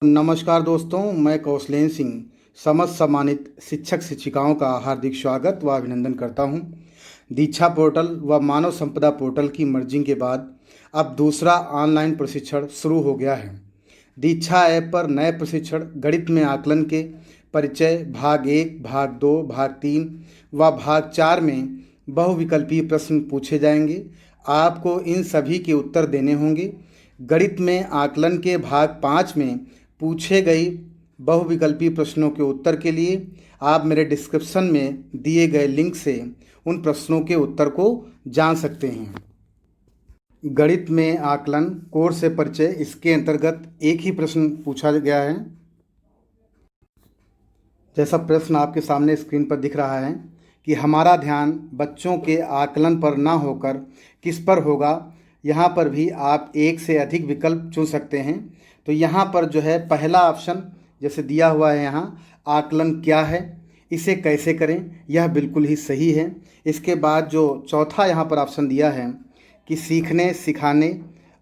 नमस्कार दोस्तों, मैं कौशलेंद्र सिंह समस्त सम्मानित शिक्षक शिक्षिकाओं का हार्दिक स्वागत व अभिनंदन करता हूं। दीक्षा पोर्टल व मानव संपदा पोर्टल की मर्जिंग के बाद अब दूसरा ऑनलाइन प्रशिक्षण शुरू हो गया है। दीक्षा ऐप पर नए प्रशिक्षण गणित में आकलन के परिचय भाग 1, भाग 2, भाग 3 व भाग 4 में बहुविकल्पीय प्रश्न पूछे जाएंगे। आपको इन सभी के उत्तर देने होंगे। गणित में आकलन के भाग 5 में पूछे गए बहुविकल्पी प्रश्नों के उत्तर के लिए आप मेरे डिस्क्रिप्शन में दिए गए लिंक से उन प्रश्नों के उत्तर को जान सकते हैं। गणित में आकलन कोर्स से परिचय, इसके अंतर्गत एक ही प्रश्न पूछा गया है। जैसा प्रश्न आपके सामने स्क्रीन पर दिख रहा है कि हमारा ध्यान बच्चों के आकलन पर ना होकर किस पर होगा। यहाँ पर भी आप एक से अधिक विकल्प चुन सकते हैं। तो यहाँ पर जो है पहला ऑप्शन जैसे दिया हुआ है, यहाँ आकलन क्या है, इसे कैसे करें, यह बिल्कुल ही सही है। इसके बाद जो चौथा यहाँ पर ऑप्शन दिया है कि सीखने सिखाने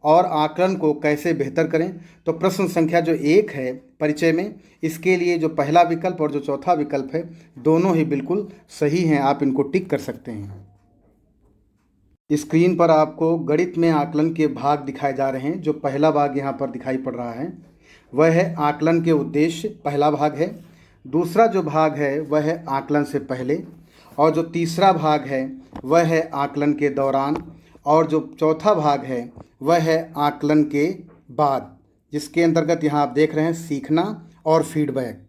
और आकलन को कैसे बेहतर करें, तो प्रश्न संख्या जो 1 है परिचय में, इसके लिए जो पहला विकल्प और जो चौथा विकल्प है दोनों ही बिल्कुल सही हैं। आप इनको टिक कर सकते हैं। स्क्रीन पर आपको गणित में आकलन के भाग दिखाए जा रहे हैं। जो पहला भाग यहाँ पर दिखाई पड़ रहा है वह है आकलन के उद्देश्य, पहला भाग है। दूसरा जो भाग है वह है आकलन से पहले, और जो तीसरा भाग है वह है आकलन के दौरान, और जो चौथा भाग है वह है आकलन के बाद, जिसके अंतर्गत यहाँ आप देख रहे हैं सीखना और फीडबैक।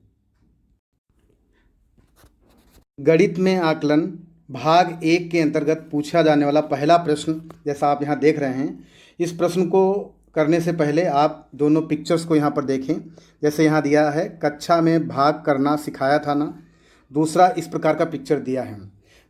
गणित में आकलन भाग 1 के अंतर्गत पूछा जाने वाला पहला प्रश्न जैसा आप यहाँ देख रहे हैं, इस प्रश्न को करने से पहले आप दोनों पिक्चर्स को यहाँ पर देखें। जैसे यहाँ दिया है कक्षा में भाग करना सिखाया था ना, दूसरा इस प्रकार का पिक्चर दिया है।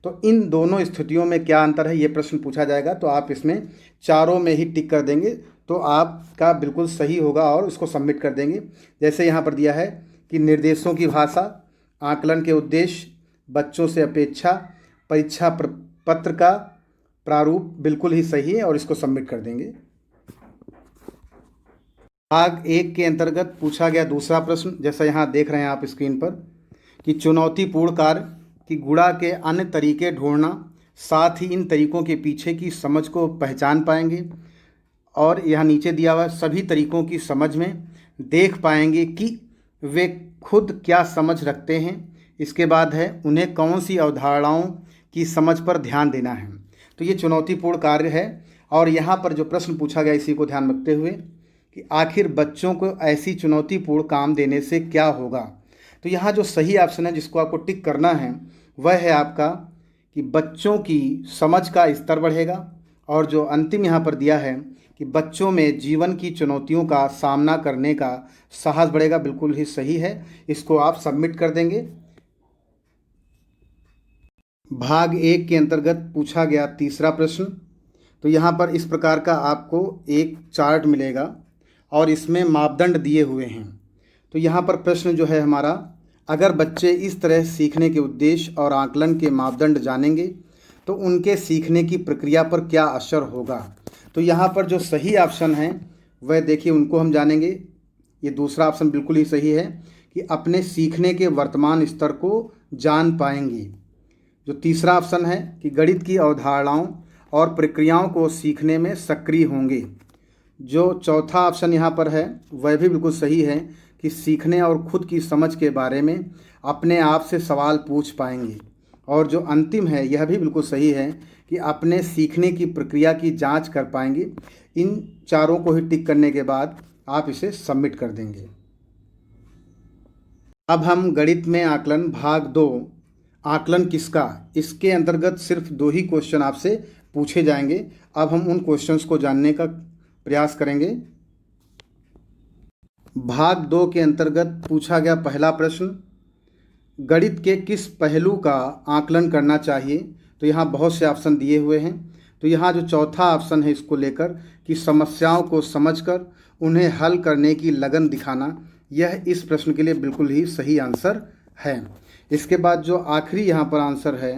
तो इन दोनों स्थितियों में क्या अंतर है, ये प्रश्न पूछा जाएगा। तो आप इसमें चारों में ही टिक कर देंगे तो आपका बिल्कुल सही होगा और उसको सबमिट कर देंगे। जैसे यहाँ पर दिया है कि निर्देशों की भाषा, आकलन के उद्देश्य, बच्चों से अपेक्षा, परीक्षा पत्र का प्रारूप बिल्कुल ही सही है और इसको सबमिट कर देंगे। भाग 1 के अंतर्गत पूछा गया दूसरा प्रश्न जैसा यहाँ देख रहे हैं आप स्क्रीन पर कि चुनौतीपूर्ण कार्य की गुणा के अन्य तरीके ढूंढना, साथ ही इन तरीकों के पीछे की समझ को पहचान पाएंगे, और यहाँ नीचे दिया हुआ सभी तरीकों की समझ में देख पाएंगे कि वे खुद क्या समझ रखते हैं। इसके बाद है उन्हें कौन सी अवधारणाओं की समझ पर ध्यान देना है। तो ये चुनौतीपूर्ण कार्य है, और यहाँ पर जो प्रश्न पूछा गया इसी को ध्यान रखते हुए कि आखिर बच्चों को ऐसी चुनौतीपूर्ण काम देने से क्या होगा। तो यहाँ जो सही ऑप्शन है जिसको आपको टिक करना है वह है आपका कि बच्चों की समझ का स्तर बढ़ेगा, और जो अंतिम यहाँ पर दिया है कि बच्चों में जीवन की चुनौतियों का सामना करने का साहस बढ़ेगा, बिल्कुल ही सही है। इसको आप सबमिट कर देंगे। भाग 1 के अंतर्गत पूछा गया तीसरा प्रश्न, तो यहाँ पर इस प्रकार का आपको एक चार्ट मिलेगा और इसमें मापदंड दिए हुए हैं। तो यहाँ पर प्रश्न जो है हमारा, अगर बच्चे इस तरह सीखने के उद्देश्य और आकलन के मापदंड जानेंगे तो उनके सीखने की प्रक्रिया पर क्या असर होगा। तो यहाँ पर जो सही ऑप्शन है वह देखिए उनको हम जानेंगे। ये दूसरा ऑप्शन बिल्कुल ही सही है कि अपने सीखने के वर्तमान स्तर को जान पाएंगे। जो तीसरा ऑप्शन है कि गणित की अवधारणाओं और प्रक्रियाओं को सीखने में सक्रिय होंगे। जो चौथा ऑप्शन यहाँ पर है वह भी बिल्कुल सही है कि सीखने और खुद की समझ के बारे में अपने आप से सवाल पूछ पाएंगे। और जो अंतिम है यह भी बिल्कुल सही है कि अपने सीखने की प्रक्रिया की जांच कर पाएंगे। इन चारों को ही टिक करने के बाद आप इसे सबमिट कर देंगे। अब हम गणित में आकलन भाग 2 आकलन किसका, इसके अंतर्गत सिर्फ 2 ही क्वेश्चन आपसे पूछे जाएंगे। अब हम उन क्वेश्चंस को जानने का प्रयास करेंगे। भाग 2 के अंतर्गत पूछा गया पहला प्रश्न, गणित के किस पहलू का आकलन करना चाहिए। तो यहाँ बहुत से ऑप्शन दिए हुए हैं। तो यहाँ जो चौथा ऑप्शन है इसको लेकर कि समस्याओं को समझकर उन्हें हल करने की लगन दिखाना, यह इस प्रश्न के लिए बिल्कुल ही सही आंसर है। इसके बाद जो आखिरी यहाँ पर आंसर है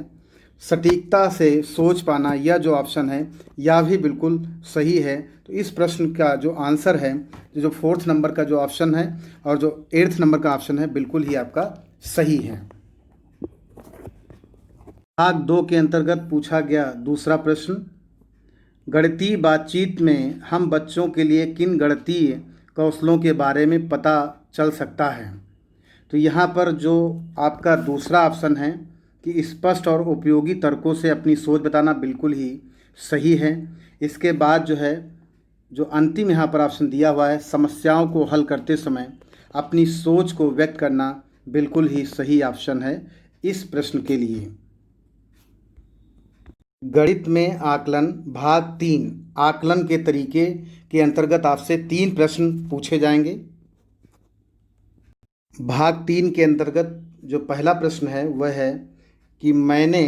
सटीकता से सोच पाना, यह जो ऑप्शन है यह भी बिल्कुल सही है। तो इस प्रश्न का जो आंसर है, जो 4th नंबर का जो ऑप्शन है और जो 8th नंबर का ऑप्शन है, बिल्कुल ही आपका सही है। भाग 2 के अंतर्गत पूछा गया दूसरा प्रश्न, गणितीय बातचीत में हम बच्चों के लिए किन गणितीय कौशलों के बारे में पता चल सकता है। तो यहाँ पर जो आपका दूसरा ऑप्शन है कि स्पष्ट और उपयोगी तर्कों से अपनी सोच बताना, बिल्कुल ही सही है। इसके बाद जो है, जो अंतिम यहाँ पर ऑप्शन दिया हुआ है, समस्याओं को हल करते समय अपनी सोच को व्यक्त करना, बिल्कुल ही सही ऑप्शन है इस प्रश्न के लिए। गणित में आकलन भाग 3 आकलन के तरीके के अंतर्गत आपसे 3 प्रश्न पूछे जाएंगे। भाग 3 के अंतर्गत जो पहला प्रश्न है वह है कि मैंने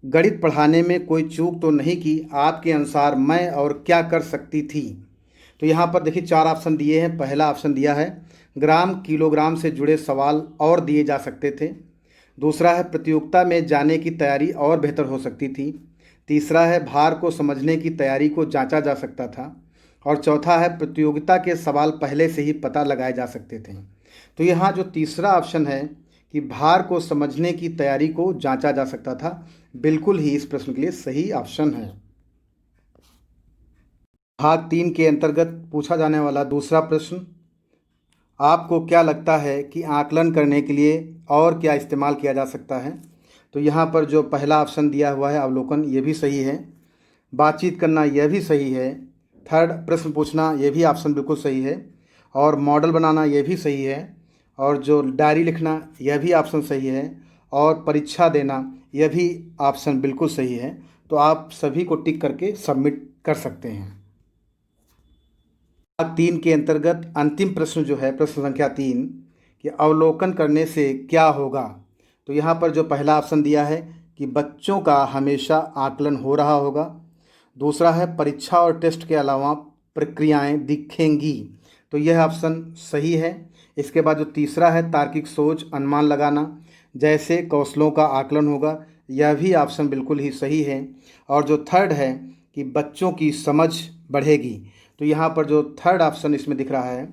गणित पढ़ाने में कोई चूक तो नहीं की, आपके अनुसार मैं और क्या कर सकती थी। तो यहाँ पर देखिए 4 ऑप्शन दिए हैं। पहला ऑप्शन दिया है ग्राम किलोग्राम से जुड़े सवाल और दिए जा सकते थे। दूसरा है प्रतियोगिता में जाने की तैयारी और बेहतर हो सकती थी। तीसरा है भार को समझने की तैयारी को जांचा जा सकता था। और चौथा है प्रतियोगिता के सवाल पहले से ही पता लगाए जा सकते थे। तो यहाँ जो तीसरा ऑप्शन है कि भार को समझने की तैयारी को जांचा जा सकता था, बिल्कुल ही इस प्रश्न के लिए सही ऑप्शन है। भाग 3 के अंतर्गत पूछा जाने वाला दूसरा प्रश्न, आपको क्या लगता है कि आकलन करने के लिए और क्या इस्तेमाल किया जा सकता है। तो यहाँ पर जो पहला ऑप्शन दिया हुआ है अवलोकन, ये भी सही है। बातचीत करना, यह भी सही है। थर्ड प्रश्न पूछना, ये भी ऑप्शन बिल्कुल सही है। और मॉडल बनाना, ये भी सही है। और जो डायरी लिखना, यह भी ऑप्शन सही है। और परीक्षा देना, यह भी ऑप्शन बिल्कुल सही है। तो आप सभी को टिक करके सबमिट कर सकते हैं। भाग 3 के अंतर्गत अंतिम प्रश्न जो है, प्रश्न संख्या 3, कि अवलोकन करने से क्या होगा। तो यहाँ पर जो पहला ऑप्शन दिया है कि बच्चों का हमेशा आकलन हो रहा होगा। दूसरा है परीक्षा और टेस्ट के अलावा प्रक्रियाएं दिखेंगी। तो यह ऑप्शन सही है। इसके बाद जो तीसरा है तार्किक सोच, अनुमान लगाना जैसे कौशलों का आकलन होगा, यह भी ऑप्शन बिल्कुल ही सही है। और जो थर्ड है कि बच्चों की समझ बढ़ेगी, तो यहाँ पर जो थर्ड ऑप्शन इसमें दिख रहा है,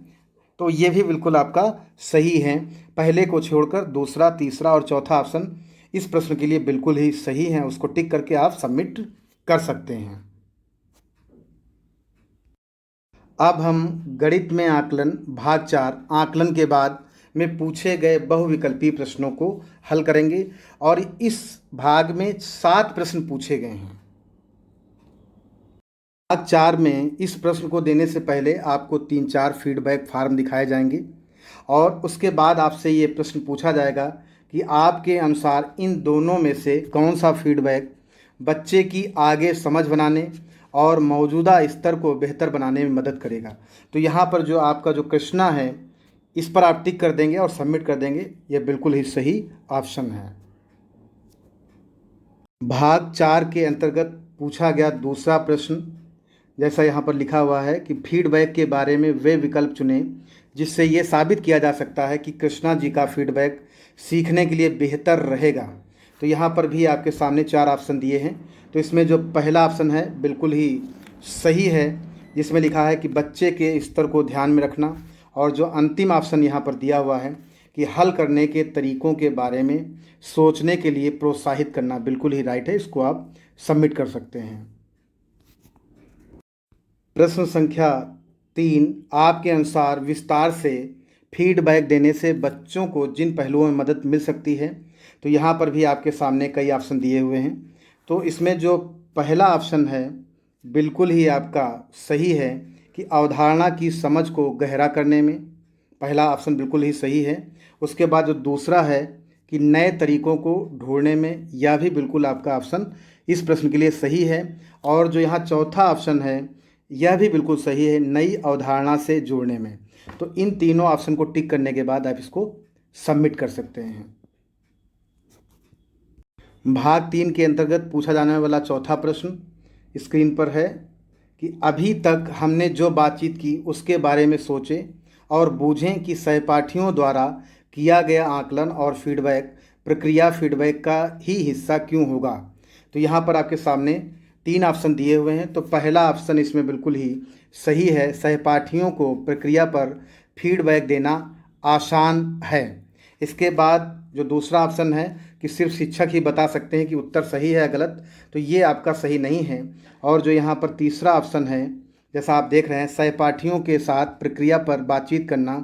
तो ये भी बिल्कुल आपका सही है। पहले को छोड़कर दूसरा, तीसरा और चौथा ऑप्शन इस प्रश्न के लिए बिल्कुल ही सही है। उसको टिक करके आप सबमिट कर सकते हैं। अब हम गणित में आकलन भाग 4 आकलन के बाद में पूछे गए बहुविकल्पी प्रश्नों को हल करेंगे। और इस भाग में 7 प्रश्न पूछे गए हैं। भाग 4 में इस प्रश्न को देने से पहले आपको 3-4 फीडबैक फार्म दिखाए जाएंगे और उसके बाद आपसे ये प्रश्न पूछा जाएगा कि आपके अनुसार इन दोनों में से कौन सा फीडबैक बच्चे की आगे समझ बनाने और मौजूदा स्तर को बेहतर बनाने में मदद करेगा। तो यहाँ पर जो आपका जो क्वेश्चन है, इस पर आप टिक कर देंगे और सबमिट कर देंगे। ये बिल्कुल ही सही ऑप्शन है। भाग 4 के अंतर्गत पूछा गया दूसरा प्रश्न, जैसा यहाँ पर लिखा हुआ है कि फीडबैक के बारे में वे विकल्प चुनें जिससे ये साबित किया जा सकता है कि कृष्णा जी का फीडबैक सीखने के लिए बेहतर रहेगा। तो यहाँ पर भी आपके सामने 4 ऑप्शन दिए हैं। तो इसमें जो पहला ऑप्शन है बिल्कुल ही सही है, जिसमें लिखा है कि बच्चे के स्तर को ध्यान में रखना। और जो अंतिम ऑप्शन यहाँ पर दिया हुआ है कि हल करने के तरीकों के बारे में सोचने के लिए प्रोत्साहित करना, बिल्कुल ही राइट है। इसको आप सबमिट कर सकते हैं। प्रश्न संख्या 3, आपके अनुसार विस्तार से फीडबैक देने से बच्चों को जिन पहलुओं में मदद मिल सकती है। तो यहाँ पर भी आपके सामने कई ऑप्शन दिए हुए हैं। तो इसमें जो पहला ऑप्शन है बिल्कुल ही आपका सही है कि अवधारणा की समझ को गहरा करने में, पहला ऑप्शन बिल्कुल ही सही है। उसके बाद जो दूसरा है कि नए तरीकों को ढूंढने में, यह भी बिल्कुल आपका ऑप्शन इस प्रश्न के लिए सही है। और जो यहाँ चौथा ऑप्शन है यह भी बिल्कुल सही है, नई अवधारणा से जोड़ने में। तो इन तीनों ऑप्शन को टिक करने के बाद आप इसको सबमिट कर सकते हैं। भाग 3 के अंतर्गत पूछा जाने वाला चौथा प्रश्न स्क्रीन पर है कि अभी तक हमने जो बातचीत की उसके बारे में सोचें और बूझें कि सहपाठियों द्वारा किया गया आकलन और फीडबैक प्रक्रिया फीडबैक का ही हिस्सा क्यों होगा? तो यहाँ पर आपके सामने 3 ऑप्शन दिए हुए हैं। तो पहला ऑप्शन इसमें बिल्कुल ही सही है, सहपाठियों को प्रक्रिया पर फीडबैक देना आसान है। इसके बाद जो दूसरा ऑप्शन है कि सिर्फ शिक्षक ही बता सकते हैं कि उत्तर सही है या गलत, तो ये आपका सही नहीं है। और जो यहाँ पर तीसरा ऑप्शन है, जैसा आप देख रहे हैं, सहपाठियों के साथ प्रक्रिया पर बातचीत करना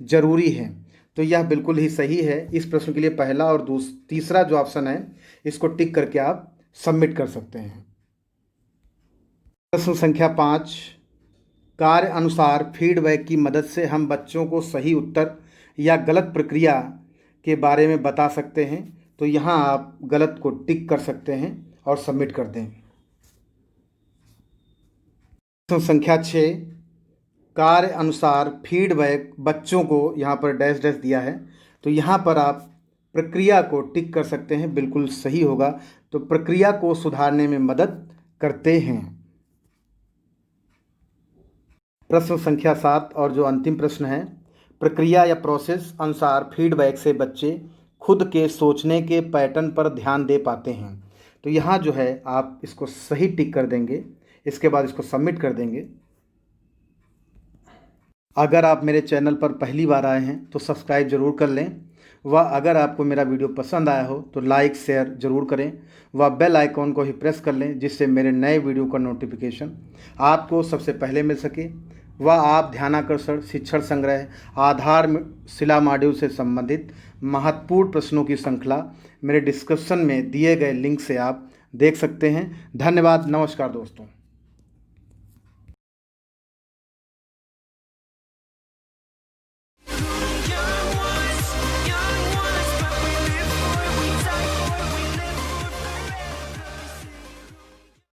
जरूरी है, तो यह बिल्कुल ही सही है। इस प्रश्न के लिए पहला और तीसरा जो ऑप्शन है इसको टिक करके आप सबमिट कर सकते हैं। प्रश्न संख्या 5, कार्य अनुसार फीडबैक की मदद से हम बच्चों को सही उत्तर या गलत प्रक्रिया के बारे में बता सकते हैं। तो यहाँ आप गलत को टिक कर सकते हैं और सबमिट कर दें। प्रश्न संख्या 6, कार्य अनुसार फीडबैक बच्चों को, यहाँ पर डैश डैश दिया है, तो यहाँ पर आप प्रक्रिया को टिक कर सकते हैं, बिल्कुल सही होगा। तो प्रक्रिया को सुधारने में मदद करते हैं। प्रश्न संख्या 7 और जो अंतिम प्रश्न है, प्रक्रिया या प्रोसेस अनुसार फीडबैक से बच्चे खुद के सोचने के पैटर्न पर ध्यान दे पाते हैं। तो यहाँ जो है आप इसको सही टिक कर देंगे, इसके बाद इसको सबमिट कर देंगे। अगर आप मेरे चैनल पर पहली बार आए हैं तो सब्सक्राइब ज़रूर कर लें, व अगर आपको मेरा वीडियो पसंद आया हो तो लाइक शेयर ज़रूर करें, व बेल आइकॉन को ही प्रेस कर लें, जिससे मेरे नए वीडियो का नोटिफिकेशन आपको सबसे पहले मिल सके। व आप ध्यानाकर्षण, शिक्षण संग्रह, आधारशिला मॉड्यूल से संबंधित महत्वपूर्ण प्रश्नों की श्रृंखला मेरे डिस्क्रिप्शन में दिए गए लिंक से आप देख सकते हैं। धन्यवाद। नमस्कार दोस्तों।